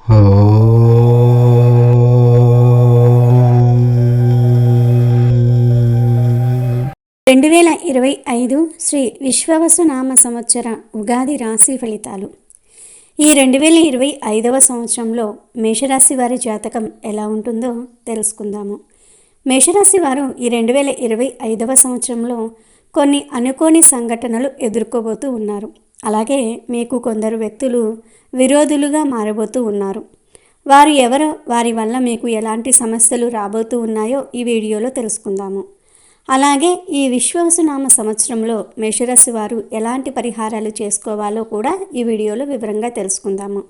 2025 శ్రీ విశ్వవసునామ సంవత్సర ఉగాది రాశి ఫలితాలు. ఈ 2025వ సంవత్సరంలో మేషరాశి వారి జాతకం ఎలా ఉంటుందో తెలుసుకుందాము. మేషరాశి వారు ఈ 2025వ సంవత్సరంలో కొన్ని అనుకోని సంఘటనలు ఎదుర్కోబోతూ ఉన్నారు. అలాగే మీకు కొందరు వ్యక్తులు విరోధులుగా మారబోతూ ఉన్నారు. వారు ఎవరో, వారి వల్ల మీకు ఎలాంటి సమస్యలు రాబోతూ ఉన్నాయో ఈ వీడియోలో తెలుసుకుందాము. అలాగే ఈ విశ్వవసునామ సంవత్సరంలో మేషరాశి వారు ఎలాంటి పరిహారాలు చేసుకోవాలో కూడా ఈ వీడియోలో వివరంగా తెలుసుకుందాము.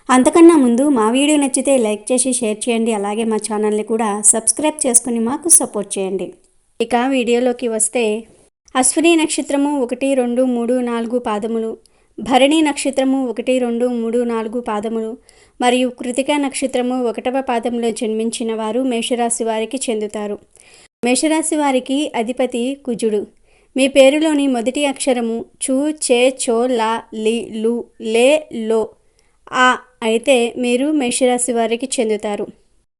అంతకన్నా ముందు మా వీడియో నచ్చితే లైక్ చేసి షేర్ చేయండి. అలాగే మా ఛానల్ని కూడా సబ్స్క్రైబ్ చేసుకుని మాకు సపోర్ట్ చేయండి. ఇక వీడియోలోకి వస్తే, అశ్విని నక్షత్రము 1, 2, 3, 4 పాదములు, భరణి నక్షత్రము 1, 2, 3, 4 పాదములు మరియు కృతిక నక్షత్రము 1వ పాదంలో జన్మించిన వారు మేషరాశి వారికి చెందుతారు. మేషరాశి వారికి అధిపతి కుజుడు. మీ పేరులోని మొదటి అక్షరము చూ, చే, చో, లా, లి, లు, లే, లో, ఆ అయితే మీరు మేషరాశి వారికి చెందుతారు.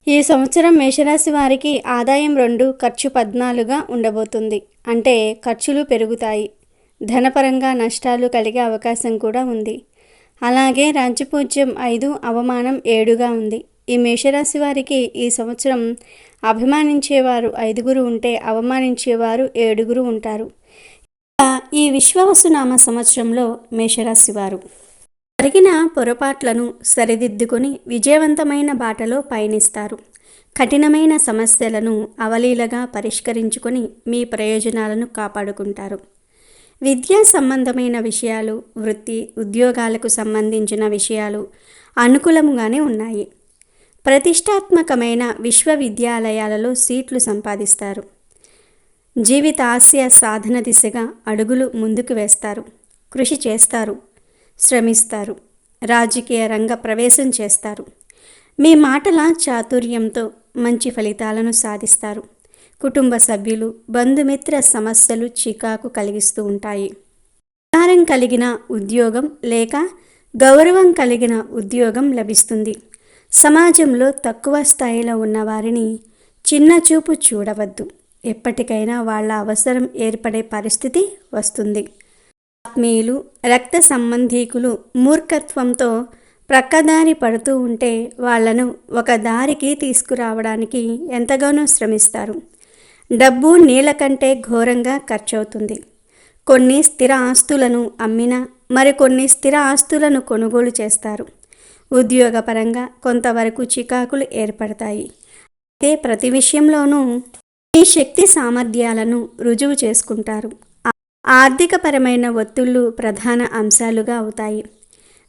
ఈ సంవత్సరం మేషరాశి వారికి ఆదాయం 2, ఖర్చు 14గా ఉండబోతుంది. అంటే ఖర్చులు పెరుగుతాయి. ధనపరంగా నష్టాలు కలిగే అవకాశం కూడా ఉంది. అలాగే రాజ్యపూజ్యం 5, అవమానం 7గా ఉంది. ఈ మేషరాశి వారికి ఈ సంవత్సరం అభిమానించేవారు 5 ఉంటే అవమానించేవారు 7 ఉంటారు. ఈ విశ్వవసునామ సంవత్సరంలో మేషరాశి వారు జరిగిన పొరపాట్లను సరిదిద్దుకొని విజయవంతమైన బాటలో పయనిస్తారు. కఠినమైన సమస్యలను అవలీలగా పరిష్కరించుకొని మీ ప్రయోజనాలను కాపాడుకుంటారు. విద్యా సంబంధమైన విషయాలు, వృత్తి, ఉద్యోగాలకు సంబంధించిన విషయాలు అనుకూలంగానే ఉన్నాయి. ప్రతిష్టాత్మకమైన విశ్వవిద్యాలయాలలో సీట్లు సంపాదిస్తారు. జీవితాశయ సాధన దిశగా అడుగులు ముందుకు వేస్తారు. కృషి చేస్తారు, శ్రమిస్తారు, రాజకీయ రంగ ప్రవేశం చేస్తారు. మీ మాటల చాతుర్యంతో మంచి ఫలితాలను సాధిస్తారు. కుటుంబ సభ్యులు, బంధుమిత్ర సమస్యలు చికాకు కలిగిస్తూ ఉంటాయి. అధికారం కలిగిన ఉద్యోగం లేక గౌరవం కలిగిన ఉద్యోగం లభిస్తుంది. సమాజంలో తక్కువ స్థాయిలో ఉన్న వారిని చిన్నచూపు చూడవద్దు. ఎప్పటికైనా వాళ్ళ అవసరం ఏర్పడే పరిస్థితి వస్తుంది. ఆత్మీయులు, రక్త సంబంధీకులు మూర్ఖత్వంతో ప్రక్కదారి పడుతూ ఉంటే వాళ్లను ఒక దారికి తీసుకురావడానికి ఎంతగానో శ్రమిస్తారు. డబ్బు నీళ్ళ కంటే ఘోరంగా ఖర్చవుతుంది. కొన్ని స్థిర ఆస్తులను అమ్మినా మరికొన్ని స్థిర ఆస్తులను కొనుగోలు చేస్తారు. ఉద్యోగపరంగా కొంతవరకు చికాకులు ఏర్పడతాయి. అయితే ప్రతి విషయంలోనూ మీ శక్తి సామర్థ్యాలను రుజువు చేసుకుంటారు. ఆర్థికపరమైన ఒత్తిళ్లు ప్రధాన అంశాలుగా అవుతాయి.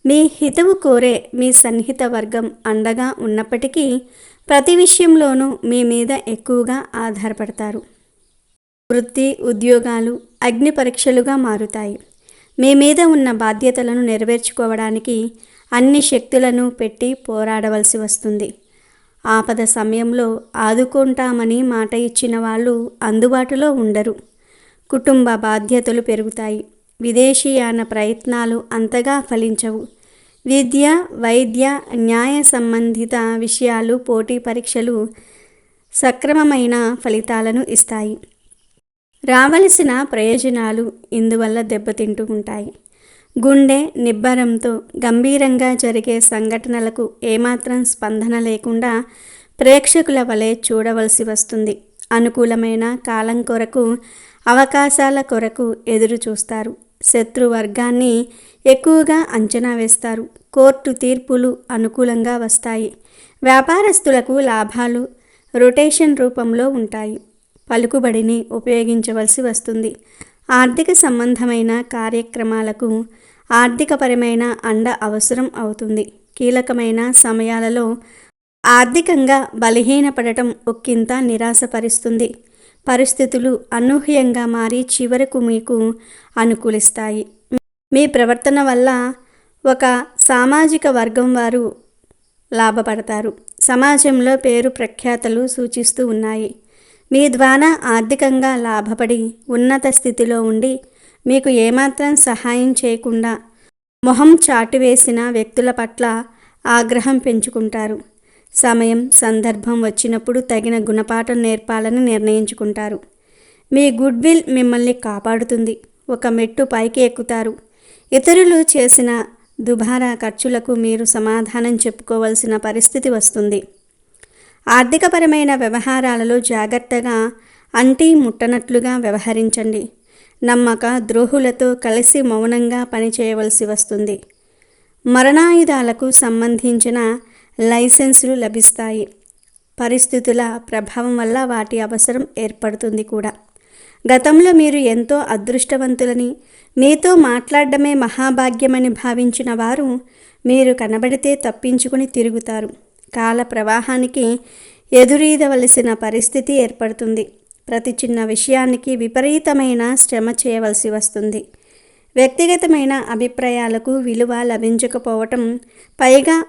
మీ హితవు కోరే మీ సన్నిహిత వర్గం అండగా ఉన్నప్పటికీ ప్రతి విషయంలోనూ మీ మీద ఎక్కువగా ఆధారపడతారు. వృత్తి, ఉద్యోగాలు అగ్ని పరీక్షలుగా మారుతాయి. మీ మీద ఉన్న బాధ్యతలను నెరవేర్చుకోవడానికి అన్ని శక్తులను పెట్టి పోరాడవలసి వస్తుంది. ఆపద సమయంలో ఆదుకుంటామని మాట ఇచ్చిన వాళ్ళు అందుబాటులో ఉండరు. కుటుంబ బాధ్యతలు పెరుగుతాయి. విదేశీయాన ప్రయత్నాలు అంతగా ఫలించవు. విద్య, వైద్య, న్యాయ సంబంధిత విషయాలు, పోటీ పరీక్షలు సక్రమమైన ఫలితాలను ఇస్తాయి. రావలసిన ప్రయోజనాలు ఇందువల్ల దెబ్బతింటూ ఉంటాయి. గుండె నిబ్బరంతో గంభీరంగా జరిగే సంఘటనలకు ఏమాత్రం స్పందన లేకుండా ప్రేక్షకుల వలె చూడవలసి వస్తుంది. అనుకూలమైన కాలం కొరకు, అవకాశాల కొరకు ఎదురు చూస్తారు. శత్రువర్గాన్ని ఎక్కువగా అంచనా వేస్తారు. కోర్టు తీర్పులు అనుకూలంగా వస్తాయి. వ్యాపారస్తులకు లాభాలు రొటేషన్ రూపంలో ఉంటాయి. పలుకుబడిని ఉపయోగించవలసి వస్తుంది. ఆర్థిక సంబంధమైన కార్యక్రమాలకు ఆర్థికపరమైన అండ అవసరం అవుతుంది. కీలకమైన సమయాలలో ఆర్థికంగా బలహీనపడటం ఒక్కింత నిరాశపరుస్తుంది. పరిస్థితులు అనూహ్యంగా మారి చివరకు మీకు అనుకూలిస్తాయి. మీ ప్రవర్తన వల్ల ఒక సామాజిక వర్గం వారు లాభపడతారు. సమాజంలో పేరు ప్రఖ్యాతలు సూచిస్తూ ఉన్నాయి. మీ ద్వారా ఆర్థికంగా లాభపడి ఉన్నత స్థితిలో ఉండి మీకు ఏమాత్రం సహాయం చేయకుండా మొహం చాటువేసిన వ్యక్తుల పట్ల ఆగ్రహం పెంచుకుంటారు. సమయం సందర్భం వచ్చినప్పుడు తగిన గుణపాఠం నేర్పాలని నిర్ణయించుకుంటారు. మీ గుడ్ విల్ మిమ్మల్ని కాపాడుతుంది. ఒక మెట్టు పైకి ఎక్కుతారు. ఇతరులు చేసిన దుబారా ఖర్చులకు మీరు సమాధానం చెప్పుకోవలసిన పరిస్థితి వస్తుంది. ఆర్థికపరమైన వ్యవహారాలలో జాగ్రత్తగా అంటీ ముట్టనట్లుగా వ్యవహరించండి. నమ్మక ద్రోహులతో కలిసి మౌనంగా పనిచేయవలసి వస్తుంది. మరణాయుధాలకు సంబంధించిన లైసెన్సులు లభిస్తాయి. పరిస్థితుల ప్రభావం వల్ల వాటి అవసరం ఏర్పడుతుంది కూడా. గతంలో మీరు ఎంతో అదృష్టవంతులని, మీతో మాట్లాడడమే మహాభాగ్యమని భావించిన వారు మీరు కనబడితే తప్పించుకుని తిరుగుతారు. కాల ప్రవాహానికి ఎదురీదవలసిన పరిస్థితి ఏర్పడుతుంది. ప్రతి చిన్న విషయానికి విపరీతమైన శ్రమ చేయవలసి వస్తుంది. వ్యక్తిగతమైన అభిప్రాయాలకు విలువ లభించకపోవటం, పైగా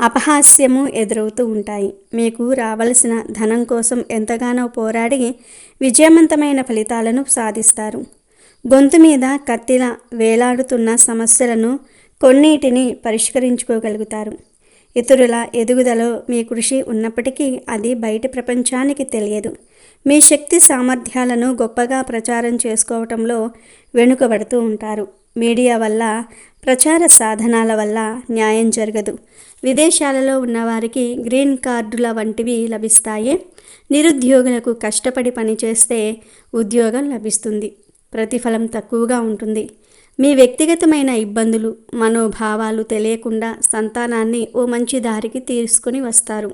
అపహాస్యము ఎదురవుతూ ఉంటాయి. మీకు రావలసిన ధనం కోసం ఎంతగానో పోరాడి విజయవంతమైన ఫలితాలను సాధిస్తారు. గొంతు మీద కత్తిలా వేలాడుతున్న సమస్యలను కొన్నిటిని పరిష్కరించుకోగలుగుతారు. ఇతరుల ఎదుగుదలలో మీ కృషి ఉన్నప్పటికీ అది బయటి ప్రపంచానికి తెలియదు. మీ శక్తి సామర్థ్యాలను గొప్పగా ప్రచారం చేసుకోవటంలో వెనుకబడుతూ ఉంటారు. మీడియా వల్ల, ప్రచార సాధనాల వల్ల న్యాయం జరగదు. విదేశాలలో ఉన్నవారికి గ్రీన్ కార్డుల వంటివి లభిస్తాయి. నిరుద్యోగులకు కష్టపడి పనిచేస్తే ఉద్యోగం లభిస్తుంది. ప్రతిఫలం తక్కువగా ఉంటుంది. మీ వ్యక్తిగతమైన ఇబ్బందులు, మనోభావాలు తెలియకుండా సంతానాన్ని ఓ మంచి దారికి తీసుకుని వస్తారు.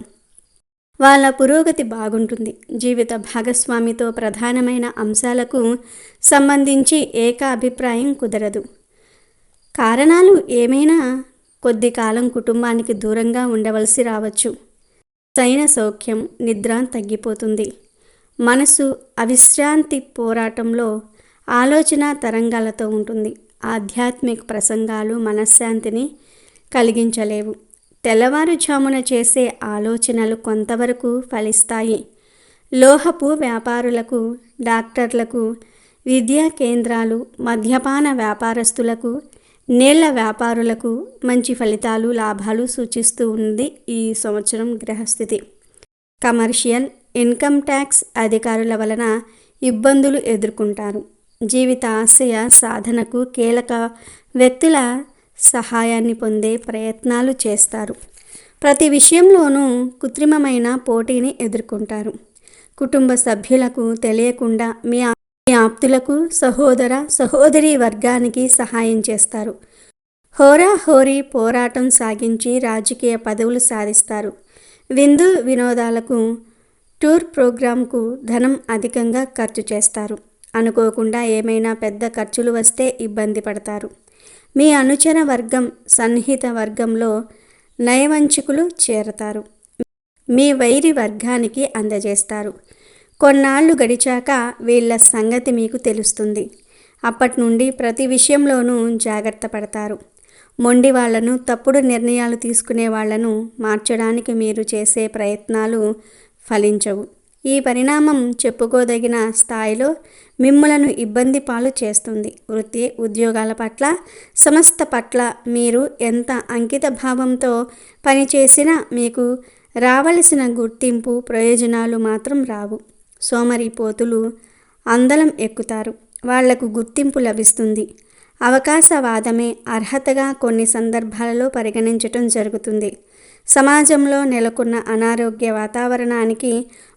వాళ్ళ పురోగతి బాగుంటుంది. జీవిత భాగస్వామితో ప్రధానమైన అంశాలకు సంబంధించి ఏకాభిప్రాయం కుదరదు. కారణాలు ఏమైనా కొద్ది కాలం కుటుంబానికి దూరంగా ఉండవలసి రావచ్చు. సైన సౌఖ్యం, నిద్ర తగ్గిపోతుంది. మనసు అవిశ్రాంతి పోరాటంలో ఆలోచన తరంగాలతో ఉంటుంది. ఆధ్యాత్మిక ప్రసంగాలు మనశ్శాంతిని కలిగించలేవు. తెల్లవారుజామున చేసే ఆలోచనలు కొంతవరకు ఫలిస్తాయి. లోహపు వ్యాపారులకు, డాక్టర్లకు, విద్యా కేంద్రాలు, మద్యపాన వ్యాపారస్తులకు, నీళ్ల వ్యాపారులకు మంచి ఫలితాలు, లాభాలు సూచిస్తూ ఉంది ఈ సంవత్సరం గ్రహస్థితి. కమర్షియల్, ఇన్కమ్ ట్యాక్స్ అధికారుల వలన ఇబ్బందులు ఎదుర్కొంటారు. జీవిత ఆశయ సాధనకు కీలక వ్యక్తుల సహాయాన్ని పొందే ప్రయత్నాలు చేస్తారు. ప్రతి విషయంలోనూ కృత్రిమమైన పోటీని ఎదుర్కొంటారు. కుటుంబ సభ్యులకు తెలియకుండా మీ ఆప్తులకు, సహోదర సహోదరి వర్గానికి సహాయం చేస్తారు. హోరాహోరీ పోరాటం సాగించి రాజకీయ పదవులు సాధిస్తారు. విందు వినోదాలకు, టూర్ ప్రోగ్రాంకు ధనం అధికంగా ఖర్చు చేస్తారు. అనుకోకుండా ఏమైనా పెద్ద ఖర్చులు వస్తే ఇబ్బంది పడతారు. మీ అనుచర వర్గం, సన్నిహిత వర్గంలో నయవంచకులు చేరతారు. మీ వైరి వర్గానికి అందజేస్తారు. కొన్నాళ్ళు గడిచాక వీళ్ళ సంగతి మీకు తెలుస్తుంది. అప్పటి నుండి ప్రతి విషయంలోనూ జాగ్రత్త పడతారు. మొండి వాళ్లను, తప్పుడు నిర్ణయాలు తీసుకునే వాళ్లను మార్చడానికి మీరు చేసే ప్రయత్నాలు ఫలించవు. ఈ పరిణామం చెప్పుకోదగిన స్థాయిలో మిమ్ములను ఇబ్బంది పాలు చేస్తుంది. వృత్తి ఉద్యోగాల పట్ల, సంస్థ పట్ల మీరు ఎంత అంకిత భావంతో పనిచేసినా మీకు రావలసిన గుర్తింపు, ప్రయోజనాలు మాత్రం రావు. సోమరిపోతులు అందలం ఎక్కుతారు. వాళ్లకు గుర్తింపు లభిస్తుంది. అవకాశవాదమే అర్హతగా కొన్ని సందర్భాలలో పరిగణించటం జరుగుతుంది. సమాజంలో నెలకొన్న అనారోగ్య వాతావరణానికి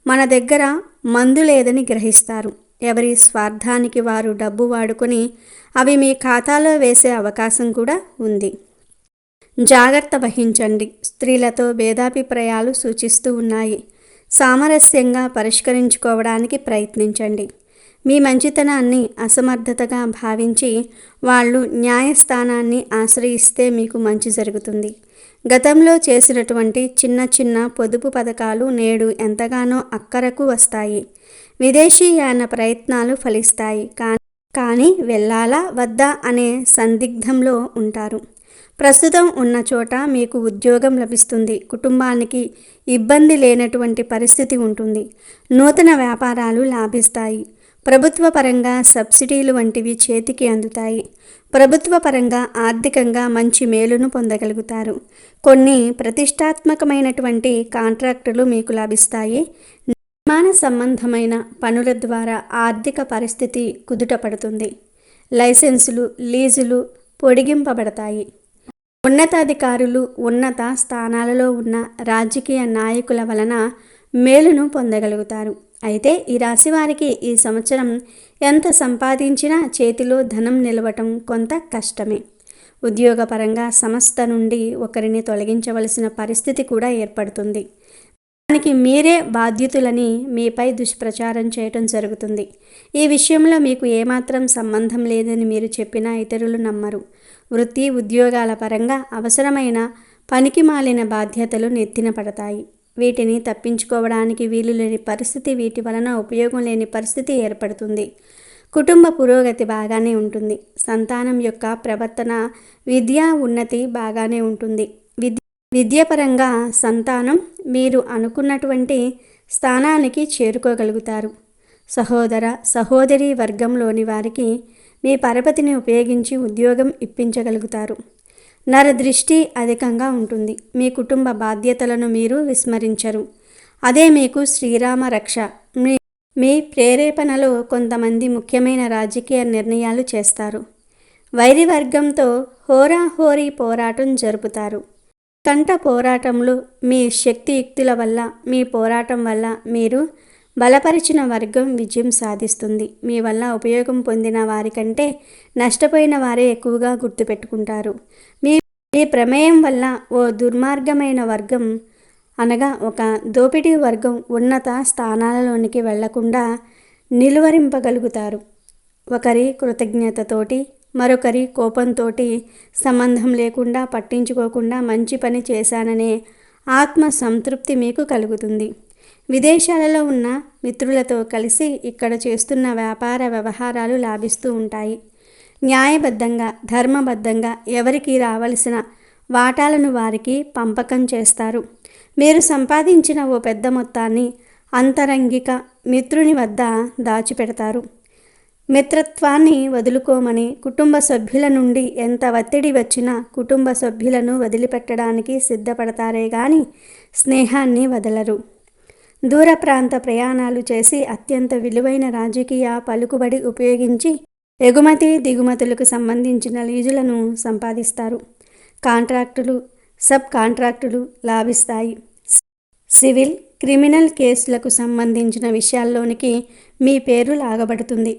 మన దగ్గర మందు లేదని గ్రహిస్తారు. ఎవరి స్వార్థానికి వారు డబ్బు వాడుకొని అవి మీ ఖాతాలో వేసే అవకాశం కూడా ఉంది. జాగ్రత్త వహించండి. స్త్రీలతో భేదాభిప్రాయాలు సూచిస్తూ ఉన్నాయి. సామరస్యంగా పరిష్కరించుకోవడానికి ప్రయత్నించండి. మీ మంచితనాన్ని అసమర్థతగా భావించి వాళ్ళు న్యాయస్థానాన్ని ఆశ్రయిస్తే మీకు మంచి జరుగుతుంది. గతంలో చేసినటువంటి చిన్న చిన్న పొదుపు పథకాలు నేడు ఎంతగానో అక్కరకు వస్తాయి. విదేశీయాన ప్రయత్నాలు ఫలిస్తాయి. కానీ వెళ్ళాలా వద్దా అనే సందిగ్ధంలో ఉంటారు. ప్రస్తుతం ఉన్న చోట మీకు ఉద్యోగం లభిస్తుంది. కుటుంబానికి ఇబ్బంది లేనటువంటి పరిస్థితి ఉంటుంది. నూతన వ్యాపారాలు లాభిస్తాయి. ప్రభుత్వ పరంగా సబ్సిడీలు వంటివి చేతికి అందుతాయి. ప్రభుత్వ పరంగా ఆర్థికంగా మంచి మేలును పొందగలుగుతారు. కొన్ని ప్రతిష్టాత్మకమైనటువంటి కాంట్రాక్టులు మీకు లభిస్తాయి. నిర్మాణ సంబంధమైన పనుల ద్వారా ఆర్థిక పరిస్థితి కుదుటపడుతుంది. లైసెన్సులు, లీజులు పొడిగింపబడతాయి. ఉన్నతాధికారులు, ఉన్నత స్థానాలలో ఉన్న రాజకీయ నాయకుల వలన మేలును పొందగలుగుతారు. అయితే ఈ రాశి వారికి ఈ సంవత్సరం ఎంత సంపాదించినా చేతిలో ధనం నిలవటం కొంత కష్టమే. ఉద్యోగపరంగా సంస్థ నుండి ఒకరిని తొలగించవలసిన పరిస్థితి కూడా ఏర్పడుతుంది. దానికి మీరే బాధ్యుతులని మీపై దుష్ప్రచారం చేయటం జరుగుతుంది. ఈ విషయంలో మీకు ఏమాత్రం సంబంధం లేదని మీరు చెప్పినా ఇతరులు నమ్మరు. వృత్తి ఉద్యోగాల పరంగా అవసరమైన పనికిమాలిన బాధ్యతలు నెత్తిన పడతాయి. వీటిని తప్పించుకోవడానికి వీలు లేని పరిస్థితి, వీటి వలన ఉపయోగం లేని పరిస్థితి ఏర్పడుతుంది. కుటుంబ పురోగతి బాగానే ఉంటుంది. సంతానం యొక్క ప్రవర్తన, విద్యా ఉన్నతి బాగానే ఉంటుంది. విద్యాపరంగా సంతానం మీరు అనుకున్నటువంటి స్థానానికి చేరుకోగలుగుతారు. సహోదర సహోదరి వర్గంలోని వారికి మీ పరపతిని ఉపయోగించి ఉద్యోగం ఇప్పించగలుగుతారు. నరదృష్టి అధికంగా ఉంటుంది. మీ కుటుంబ బాధ్యతలను మీరు విస్మరించరు. అదే మీకు శ్రీరామ రక్ష. మీ ప్రేరేపణలో కొంతమంది ముఖ్యమైన రాజకీయ నిర్ణయాలు చేస్తారు. వైరి వర్గంతో హోరాహోరీ పోరాటం జరుపుతారు. కంట పోరాటంలో మీ శక్తియుక్తుల వల్ల, మీ పోరాటం వల్ల మీరు బలపరిచిన వర్గం విజయం సాధిస్తుంది. మీ వల్ల ఉపయోగం పొందిన వారికంటే నష్టపోయిన వారే ఎక్కువగా గుర్తుపెట్టుకుంటారు. మీ ప్రమేయం వల్ల ఓ దుర్మార్గమైన వర్గం, అనగా ఒక దోపిడీ వర్గం ఉన్నత స్థానాలలోనికి వెళ్లకుండా నిలువరింపగలుగుతారు. ఒకరి కృతజ్ఞతతోటి, మరొకరి కోపంతోటి సంబంధం లేకుండా, పట్టించుకోకుండా మంచి పని చేశాననే ఆత్మ సంతృప్తి మీకు కలుగుతుంది. విదేశాలలో ఉన్న మిత్రులతో కలిసి ఇక్కడ చేస్తున్న వ్యాపార వ్యవహారాలు లాభిస్తూ ఉంటాయి. న్యాయబద్ధంగా, ధర్మబద్ధంగా ఎవరికి రావలసిన వాటాలను వారికి పంపకం చేస్తారు. మీరు సంపాదించిన ఓ పెద్ద మొత్తాన్ని అంతరంగిక మిత్రుని వద్ద దాచిపెడతారు. మిత్రత్వాన్ని వదులుకోమని కుటుంబ సభ్యుల నుండి ఎంత ఒత్తిడి వచ్చినా కుటుంబ సభ్యులను వదిలిపెట్టడానికి సిద్ధపడతారే గాని స్నేహాన్ని వదలరు. దూర ప్రాంత ప్రయాణాలు చేసి అత్యంత విలువైన రాజకీయ పలుకుబడి ఉపయోగించి ఎగుమతి దిగుమతులకు సంబంధించిన లీజులను సంపాదిస్తారు. కాంట్రాక్టులు, సబ్ కాంట్రాక్టులు లాభిస్తాయి. సివిల్, క్రిమినల్ కేసులకు సంబంధించిన విషయాల్లోనికి మీ పేరు లాగబడుతుంది.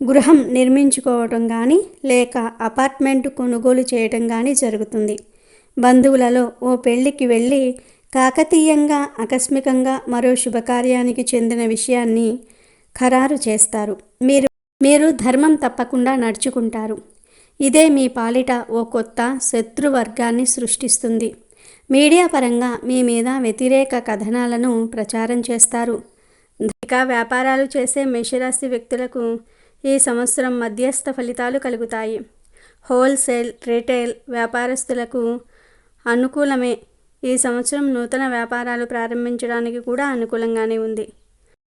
గృహం నిర్మించుకోవటం కానీ లేక అపార్ట్మెంటు కొనుగోలు చేయటం కానీ జరుగుతుంది. బంధువులలో ఓ పెళ్లికి వెళ్ళి కాకతీయంగా, ఆకస్మికంగా మరో శుభకార్యానికి చెందిన విషయాన్ని ఖరారు చేస్తారు. మీరు ధర్మం తప్పకుండా నడుచుకుంటారు. ఇదే మీ పాలిట ఓ కొత్త శత్రువర్గాన్ని సృష్టిస్తుంది. మీడియా పరంగా మీ మీద వ్యతిరేక కథనాలను ప్రచారం చేస్తారు. ఇక వ్యాపారాలు చేసే మేషరాశి వ్యక్తులకు ఈ సంవత్సరం మధ్యస్థ ఫలితాలు కలుగుతాయి. హోల్సేల్, రిటైల్ వ్యాపారస్తులకు అనుకూలమే. ఈ సంవత్సరం నూతన వ్యాపారాలు ప్రారంభించడానికి కూడా అనుకూలంగానే ఉంది.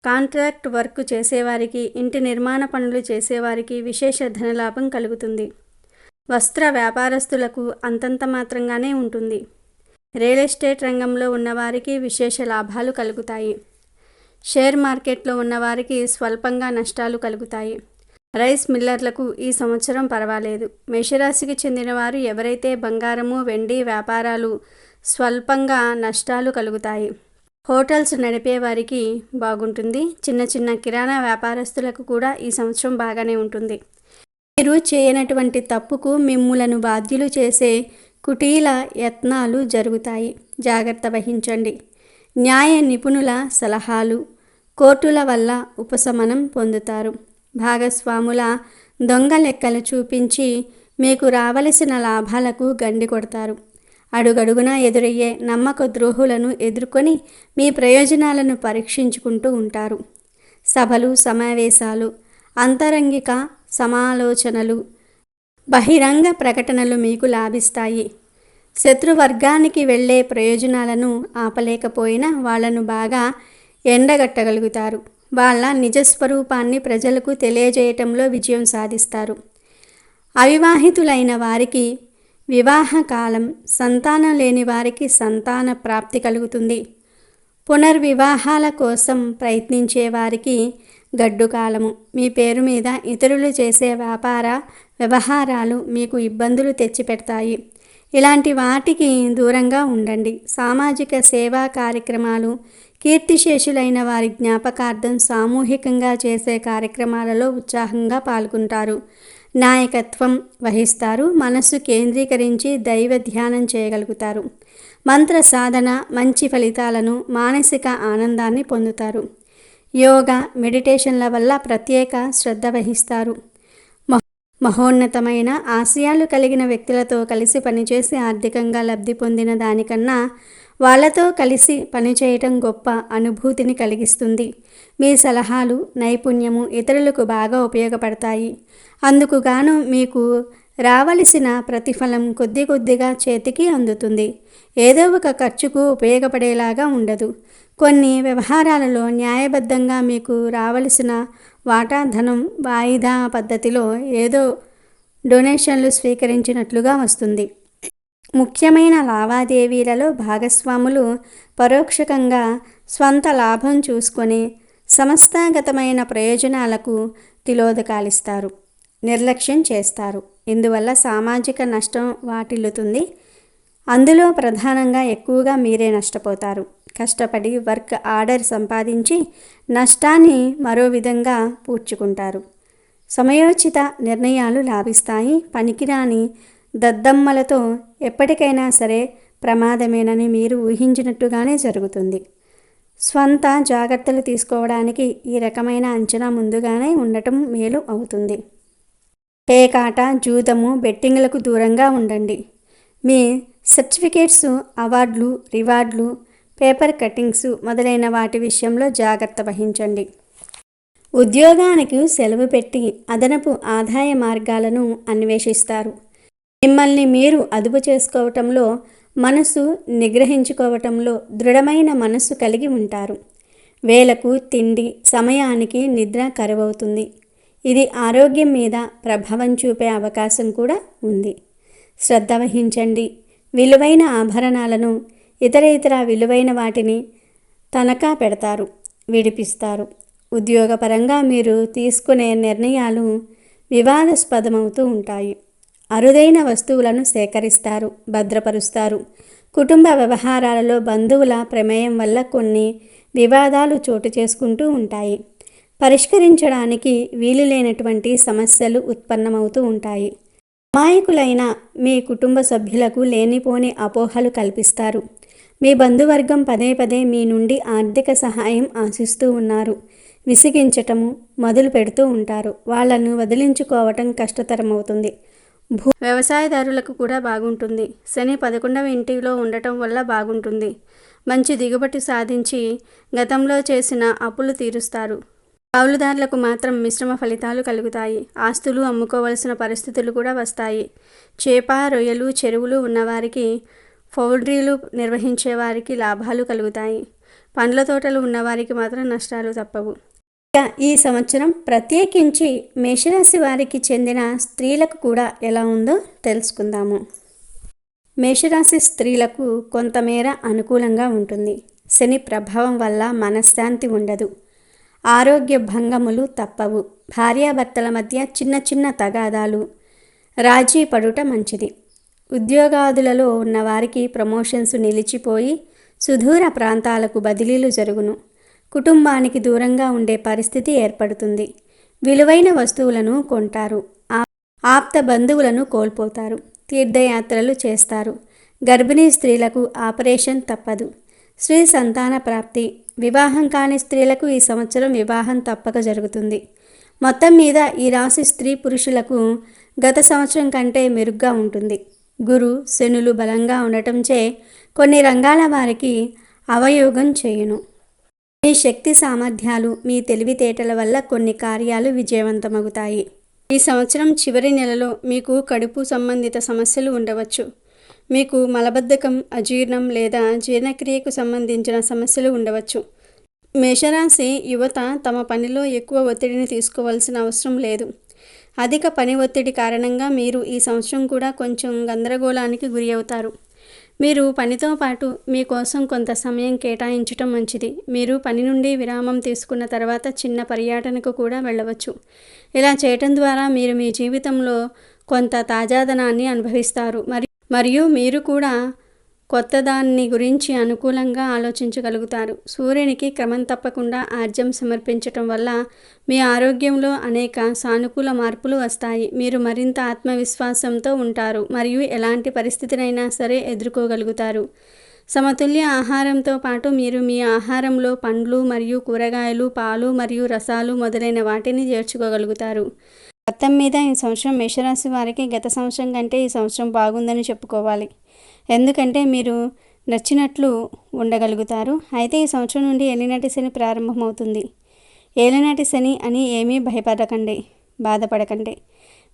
కాంట్రాక్ట్ వర్క్ చేసేవారికి, ఇంటి నిర్మాణ పనులు చేసేవారికి విశేష ధనలాభం కలుగుతుంది. వస్త్ర వ్యాపారస్తులకు అంతంత మాత్రంగానే ఉంటుంది. రియల్ ఎస్టేట్ రంగంలో ఉన్నవారికి విశేష లాభాలు కలుగుతాయి. షేర్ మార్కెట్లో ఉన్నవారికి స్వల్పంగా నష్టాలు కలుగుతాయి. రైస్ మిల్లర్లకు ఈ సంవత్సరం పర్వాలేదు. మేషరాశికి చెందిన వారు ఎవరైతే బంగారము, వెండి వ్యాపారాలు స్వల్పంగా నష్టాలు కలుగుతాయి. హోటల్స్ నడిపే వారికి బాగుంటుంది. చిన్న చిన్న కిరాణా వ్యాపారస్తులకు కూడా ఈ సంవత్సరం బాగానే ఉంటుంది. మీరు చేయనటువంటి తప్పుకు మిమ్ములను బాధ్యులు చేసే కుటీల యత్నాలు జరుగుతాయి. జాగ్రత్త వహించండి. న్యాయ నిపుణుల సలహాలు, కోర్టుల వల్ల ఉపశమనం పొందుతారు. భాగస్వాముల దొంగ లెక్కలు చూపించి మీకు రావలసిన లాభాలకు గండి కొడతారు. అడుగడుగునా ఎదురయ్యే నమ్మక ద్రోహులను ఎదుర్కొని మీ ప్రయోజనాలను పరీక్షించుకుంటూ ఉంటారు. సభలు, సమావేశాలు, అంతరంగిక సమాలోచనలు, బహిరంగ ప్రకటనలు మీకు లాభిస్తాయి. శత్రువర్గానికి వెళ్ళే ప్రయోజనాలను ఆపలేకపోయినా వాళ్లను బాగా ఎండగట్టగలుగుతారు. వాళ్ళ నిజస్వరూపాన్ని ప్రజలకు తెలియజేయటంలో విజయం సాధిస్తారు. అవివాహితులైన వారికి వివాహకాలం, సంతానం లేని వారికి సంతాన ప్రాప్తి కలుగుతుంది. పునర్వివాహాల కోసం ప్రయత్నించే వారికి గడ్డు కాలము. మీ పేరు మీద ఇతరులు చేసే వ్యాపార వ్యవహారాలు మీకు ఇబ్బందులు తెచ్చిపెడతాయి. ఇలాంటి వాటికి దూరంగా ఉండండి. సామాజిక సేవా కార్యక్రమాలు, కీర్తిశేషులైన వారి జ్ఞాపకార్థం సామూహికంగా చేసే కార్యక్రమాలలో ఉత్సాహంగా పాల్గొంటారు. నాయకత్వం వహిస్తారు. మనస్సు కేంద్రీకరించి దైవ ధ్యానం చేయగలుగుతారు. మంత్ర సాధన మంచి ఫలితాలను, మానసిక ఆనందాన్ని పొందుతారు. యోగా, మెడిటేషన్ల వల్ల ప్రత్యేక శ్రద్ధ వహిస్తారు. మహోన్నతమైన ఆశయాలు కలిగిన వ్యక్తులతో కలిసి పనిచేసి ఆర్థికంగా లబ్ధి పొందిన దానికన్నా వాళ్ళతో కలిసి పనిచేయటం గొప్ప అనుభూతిని కలిగిస్తుంది. మీ సలహాలు, నైపుణ్యము ఇతరులకు బాగా ఉపయోగపడతాయి. అందుకు గాను మీకు రావలసిన ప్రతిఫలం కొద్ది కొద్దిగా చేతికి అందుతుంది. ఏదో ఒక ఖర్చుకు ఉపయోగపడేలాగా ఉండదు. కొన్ని వ్యవహారాలలో న్యాయబద్ధంగా మీకు రావలసిన వాటా ధనం వాయిదా పద్ధతిలో ఏదో డొనేషన్లు స్వీకరించినట్లుగా వస్తుంది. ముఖ్యమైన లావాదేవీలలో భాగస్వాములు పరోక్షకంగా స్వంత లాభం చూసుకొని సంస్థాగతమైన ప్రయోజనాలకు తిలోదకాలిస్తారు, నిర్లక్ష్యం చేస్తారు. ఇందువల్ల సామాజిక నష్టం వాటిల్లుతుంది. అందులో ప్రధానంగా ఎక్కువగా మీరే నష్టపోతారు. కష్టపడి వర్క్ ఆర్డర్ సంపాదించి నష్టాన్ని మరో విధంగా పూడ్చుకుంటారు. సమయోచిత నిర్ణయాలు లాభిస్తాయి. పనికిరాని దద్దమ్మలతో ఎప్పటికైనా సరే ప్రమాదమేనని మీరు ఊహించినట్టుగానే జరుగుతుంది. స్వంత జాగ్రత్తలు తీసుకోవడానికి ఈ రకమైన అంచనా ముందుగానే ఉండటం మేలు అవుతుంది. పేకాట, జూదము, బెట్టింగ్లకు దూరంగా ఉండండి. మీ సర్టిఫికేట్స్, అవార్డులు, రివార్డులు, పేపర్ కటింగ్స్ మొదలైన వాటి విషయంలో జాగ్రత్త వహించండి. ఉద్యోగానికి సెలవు పెట్టి అదనపు ఆదాయ మార్గాలను అన్వేషిస్తారు. మిమ్మల్ని మీరు అదుపు చేసుకోవటంలో, మనసు నిగ్రహించుకోవటంలో దృఢమైన మనస్సు కలిగి ఉంటారు. వేళకు తిండి, సమయానికి నిద్ర కరువవుతుంది. ఇది ఆరోగ్యం మీద ప్రభావం చూపే అవకాశం కూడా ఉంది. శ్రద్ధ వహించండి. విలువైన ఆభరణాలను, ఇతర విలువైన వాటిని తనఖా పెడతారు, విడిపిస్తారు. ఉద్యోగపరంగా మీరు తీసుకునే నిర్ణయాలు వివాదాస్పదమవుతూ ఉంటాయి. అరుదైన వస్తువులను సేకరిస్తారు, భద్రపరుస్తారు. కుటుంబ వ్యవహారాలలో బంధువుల ప్రమేయం వల్ల కొన్ని వివాదాలు చోటు చేసుకుంటూ ఉంటాయి. పరిష్కరించడానికి వీలు లేనటువంటి సమస్యలు ఉత్పన్నమవుతూ ఉంటాయి. అమాయకులైన మీ కుటుంబ సభ్యులకు లేనిపోని అపోహలు కల్పిస్తారు. మీ బంధువర్గం పదే పదే మీ నుండి ఆర్థిక సహాయం ఆశిస్తూ ఉన్నారు. విసిగించటము మొదలు పెడుతూ ఉంటారు. వాళ్లను వదిలించుకోవటం కష్టతరమవుతుంది. వ్యవసాయదారులకు కూడా బాగుంటుంది. శని 11వ ఇంటిలో ఉండటం వల్ల బాగుంటుంది. మంచి దిగుబడి సాధించి గతంలో చేసిన అప్పులు తీరుస్తారు. కౌలుదారులకు మాత్రం మిశ్రమ ఫలితాలు కలుగుతాయి. ఆస్తులు అమ్ముకోవలసిన పరిస్థితులు కూడా వస్తాయి. చేప, రొయ్యలు, చెరువులు ఉన్నవారికి, పౌల్ట్రీలు నిర్వహించే వారికి లాభాలు కలుగుతాయి. పండ్ల తోటలు ఉన్నవారికి మాత్రం నష్టాలు తప్పవు. ఈ సంవత్సరం ప్రత్యేకించి మేషరాశి వారికి చెందిన స్త్రీలకు కూడా ఎలా ఉందో తెలుసుకుందాము. మేషరాశి స్త్రీలకు కొంతమేర అనుకూలంగా ఉంటుంది. శని ప్రభావం వల్ల మనశ్శాంతి ఉండదు. ఆరోగ్య భంగములు తప్పవు. భార్యాభర్తల మధ్య చిన్న చిన్న తగాదాలు, రాజీ పడుట మంచిది. ఉద్యోగాదులలో ఉన్నవారికి ప్రమోషన్స్ నిలిచిపోయి సుదూర ప్రాంతాలకు బదిలీలు జరుగును. కుటుంబానికి దూరంగా ఉండే పరిస్థితి ఏర్పడుతుంది. విలువైన వస్తువులను కొంటారు. ఆప్త బంధువులను కోల్పోతారు. తీర్థయాత్రలు చేస్తారు. గర్భిణీ స్త్రీలకు ఆపరేషన్ తప్పదు. స్త్రీ సంతాన ప్రాప్తి. వివాహం కాని స్త్రీలకు ఈ సంవత్సరం వివాహం తప్పక జరుగుతుంది. మొత్తం మీద ఈ రాశి స్త్రీ పురుషులకు గత సంవత్సరం కంటే మెరుగ్గా ఉంటుంది. గురు, శనులు బలంగా ఉండటంచే కొన్ని రంగాల వారికి అవయోగం చేయును. మీ శక్తి సామర్థ్యాలు, మీ తెలివితేటల వల్ల కొన్ని కార్యాలు విజయవంతమవుతాయి. ఈ సంవత్సరం చివరి నెలలో మీకు కడుపు సంబంధిత సమస్యలు ఉండవచ్చు. మీకు మలబద్ధకం, అజీర్ణం లేదా జీర్ణక్రియకు సంబంధించిన సమస్యలు ఉండవచ్చు. మేషరాశి యువత తమ పనిలో ఎక్కువ ఒత్తిడిని తీసుకోవాల్సిన అవసరం లేదు. అధిక పని ఒత్తిడి కారణంగా మీరు ఈ సంవత్సరం కూడా కొంచెం గందరగోళానికి గురి అవుతారు. మీరు పనితో పాటు మీకోసం కొంత సమయం కేటాయించటం మంచిది. మీరు పని నుండి విరామం తీసుకున్న తర్వాత చిన్న పర్యటనకు కూడా వెళ్ళవచ్చు. ఇలా చేయటం ద్వారా మీరు మీ జీవితంలో కొంత తాజాదనాన్ని అనుభవిస్తారు. మరియు మీరు కూడా కొత్త దాన్ని గురించి అనుకూలంగా ఆలోచించగలుగుతారు. సూర్యునికి క్రమం తప్పకుండా ఆర్జ్యం సమర్పించటం వల్ల మీ ఆరోగ్యంలో అనేక సానుకూల మార్పులు వస్తాయి. మీరు మరింత ఆత్మవిశ్వాసంతో ఉంటారు మరియు ఎలాంటి పరిస్థితినైనా సరే ఎదుర్కోగలుగుతారు. సమతుల్య ఆహారంతో పాటు మీరు మీ ఆహారంలో పండ్లు మరియు కూరగాయలు, పాలు మరియు రసాలు మొదలైన వాటిని చేర్చుకోగలుగుతారు. మొత్తం మీద ఈ సంవత్సరం మేషరాశి వారికి గత సంవత్సరం కంటే ఈ సంవత్సరం బాగుందని చెప్పుకోవాలి. ఎందుకంటే మీరు నచ్చినట్లు ఉండగలుగుతారు. అయితే ఈ సంవత్సరం నుండి ఏలినాటి శని ప్రారంభమవుతుంది. ఏలినాటి శని అని ఏమీ భయపడకండి, బాధపడకండి.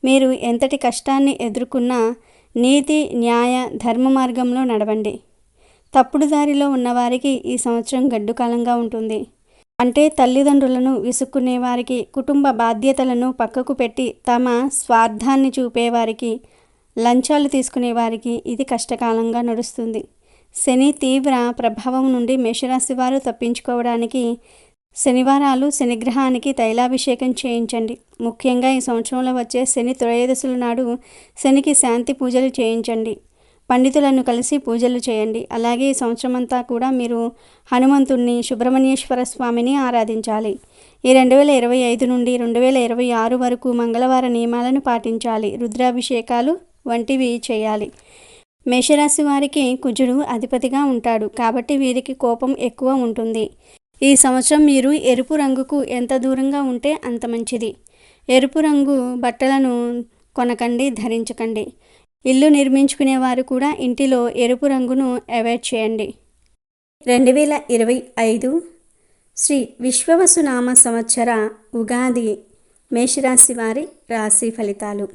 మీరు ఎంతటి కష్టాన్ని ఎదుర్కొన్నా నీతి, న్యాయ, ధర్మ మార్గంలో నడవండి. తప్పుడు దారిలో ఉన్నవారికి ఈ సంవత్సరం గడ్డు కాలంగా ఉంటుంది. అంటే తల్లిదండ్రులను విసుక్కునేవారికి, కుటుంబ బాధ్యతలను పక్కకు పెట్టి తమ స్వార్థాన్ని చూపేవారికి, లంచాలు తీసుకునేవారికి ఇది కష్టకాలంగా నడుస్తుంది. శని తీవ్ర ప్రభావం నుండి మేషరాశి వారు తప్పించుకోవడానికి శనివారాలు శనిగ్రహానికి తైలాభిషేకం చేయించండి. ముఖ్యంగా ఈ సంవత్సరంలో వచ్చే శని త్రయోదశుల నాడు శనికి శాంతి పూజలు చేయించండి. పండితులను కలిసి పూజలు చేయండి. అలాగే ఈ సంవత్సరం అంతా కూడా మీరు హనుమంతుణ్ణి, సుబ్రహ్మణ్యేశ్వర స్వామిని ఆరాధించాలి. ఈ 2025 నుండి 2026 వరకు మంగళవార నియమాలను పాటించాలి. రుద్రాభిషేకాలు వంటివి చేయాలి. మేషరాశి వారికి కుజుడు అధిపతిగా ఉంటాడు కాబట్టి వీరికి కోపం ఎక్కువ ఉంటుంది. ఈ సంవత్సరం మీరు ఎరుపు రంగుకు ఎంత దూరంగా ఉంటే అంత మంచిది. ఎరుపు రంగు బట్టలను కొనకండి, ధరించకండి. ఇల్లు నిర్మించుకునేవారు కూడా ఇంటిలో ఎరుపు రంగును అవాయిడ్ చేయండి. 2025 శ్రీ విశ్వవసునామ సంవత్సర ఉగాది మేషరాశి వారి రాశి ఫలితాలు.